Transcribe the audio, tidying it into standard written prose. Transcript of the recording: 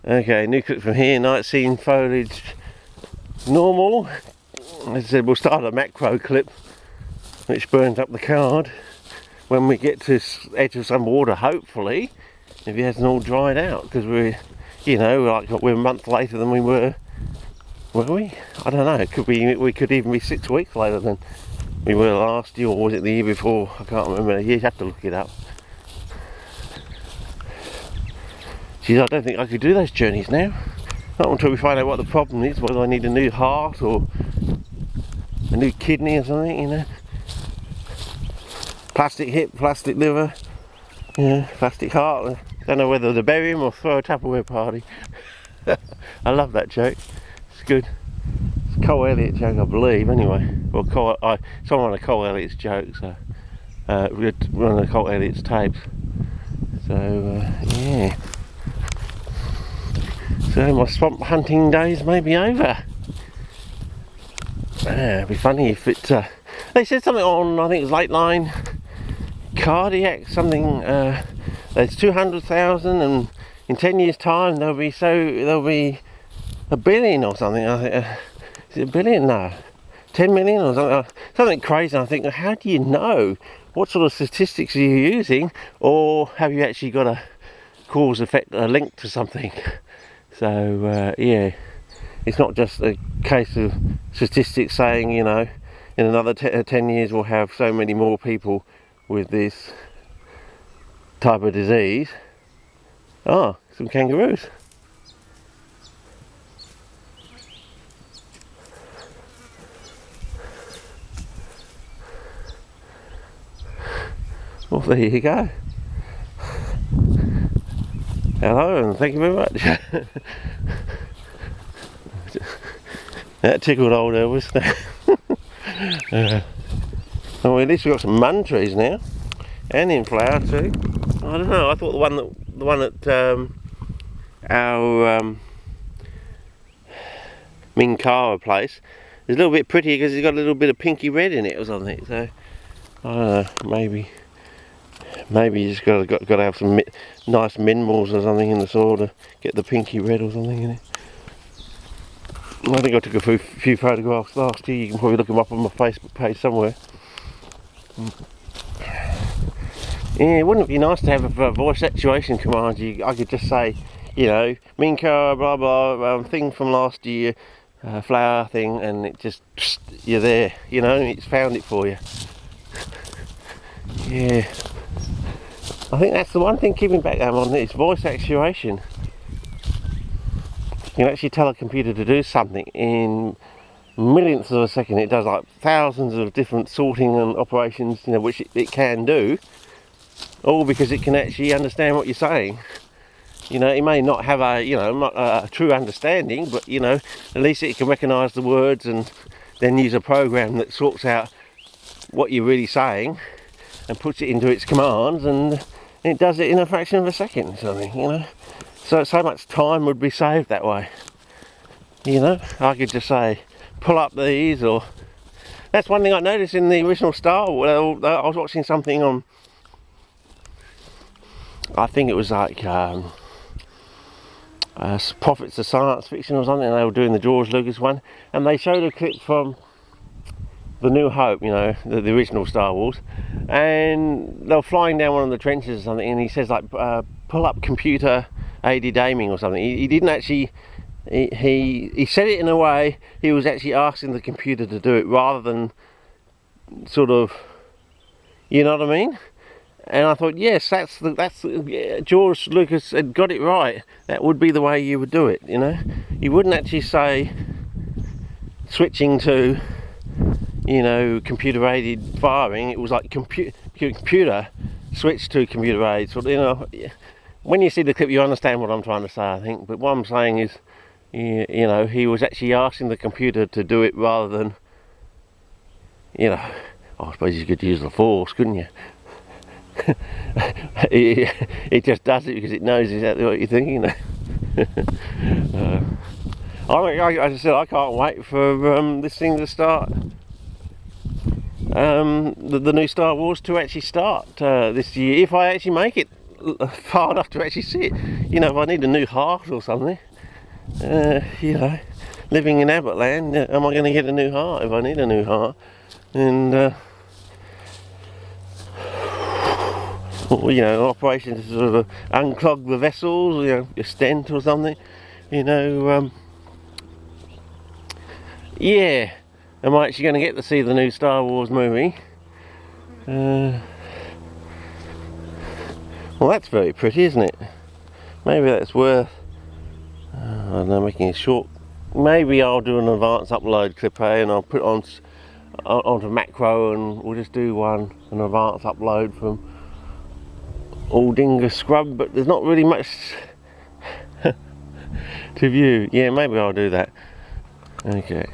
Okay, new clip from here. Night scene foliage normal. As I said, we'll start a macro clip which burns up the card when we get to edge of some water, hopefully, if it hasn't all dried out, because we're, you know, like we're a month later than we were we? I don't know, it could be, we could even be 6 weeks later than we were last year, or was it the year before? I can't remember. You'd have to look it up. Geez, I don't think I could do those journeys now. Not until we find out what the problem is, whether I need a new heart or a new kidney or something, you know. Plastic hip, plastic liver, you know, plastic heart. Don't know whether to bury him or throw a Tupperware party. I love that joke. It's good. It's Cole Elliott's joke, I believe, anyway. Well, it's on one of Cole Elliott's jokes, so one of Cole Elliott's tapes. So, yeah. So my swamp hunting days may be over. It'd be funny if it... they said something on, I think it was Late Line, cardiac something, there's 200,000 and in 10 years time there'll be a billion or something. I think, is it a billion? No, 10 million or something, something crazy. I think, how do you know? What sort of statistics are you using, or have you actually got a cause effect, a link to something? So yeah, it's not just a case of statistics saying, you know, in another 10 years we'll have so many more people with this type of disease. Ah, some kangaroos. Well, there you go. Hello and thank you very much. That tickled old Elvis. Well, at least we've got some mun trees now, and in flower too. I don't know. I thought the one at our Minkawa place is a little bit prettier because it's got a little bit of pinky red in it or something. So I don't know. Maybe you just got to have some nice minerals or something in the soil to get the pinky red or something in it. I think I took a few photographs last year. You can probably look them up on my Facebook page somewhere. Yeah, wouldn't it be nice to have a voice actuation command? I could just say, you know, Minka, blah blah, thing from last year, flower thing, and it just, you're there, you know, it's found it for you. Yeah, I think that's the one thing keeping back on is voice actuation. You can actually tell a computer to do something in millionths of a second. It does like thousands of different sorting and operations, you know, which it can do, all because it can actually understand what you're saying. You know, it may not have a true understanding, but you know, at least it can recognise the words and then use a program that sorts out what you're really saying and puts it into its commands, and it does it in a fraction of a second or something, you know. So much time would be saved that way. You know, I could just say, pull up these, or... That's one thing I noticed in the original Star Wars. I was watching something on... I think it was like... Prophets of Science Fiction or something. They were doing the George Lucas one. And they showed a clip from The New Hope, you know, the original Star Wars. And they were flying down one of the trenches or something. And he says, like, pull up computer aided aiming or something. He didn't actually... He said it in a way he was actually asking the computer to do it, rather than sort of, you know what I mean? And I thought, yes, that's George Lucas had got it right. That would be the way you would do it, you know. You wouldn't actually say switching to, you know, computer aided firing. It was like computer switch to computer aided. So, you know, when you see the clip, you understand what I'm trying to say, I think. But what I'm saying is, you know, he was actually asking the computer to do it rather than, you know, I suppose you could use the force, couldn't you? It just does it because it knows exactly what you're thinking. I said, I can't wait for this thing to start. The new Star Wars to actually start this year, if I actually make it far enough to actually see it. You know, if I need a new heart or something, you know, living in Abbotland, am I going to get a new heart if I need a new heart? And or, you know, operations to sort of unclog the vessels, you know, a stent or something, you know. Yeah, am I actually going to get to see the new Star Wars movie? Well, that's very pretty, isn't it? Maybe that's worth, I don't know, making it short. Maybe I'll do an advanced upload clip, and I'll put it onto macro, and we'll just do an advanced upload from ALDINGA-Scrub, but there's not really much to view. Yeah, maybe I'll do that. Okay.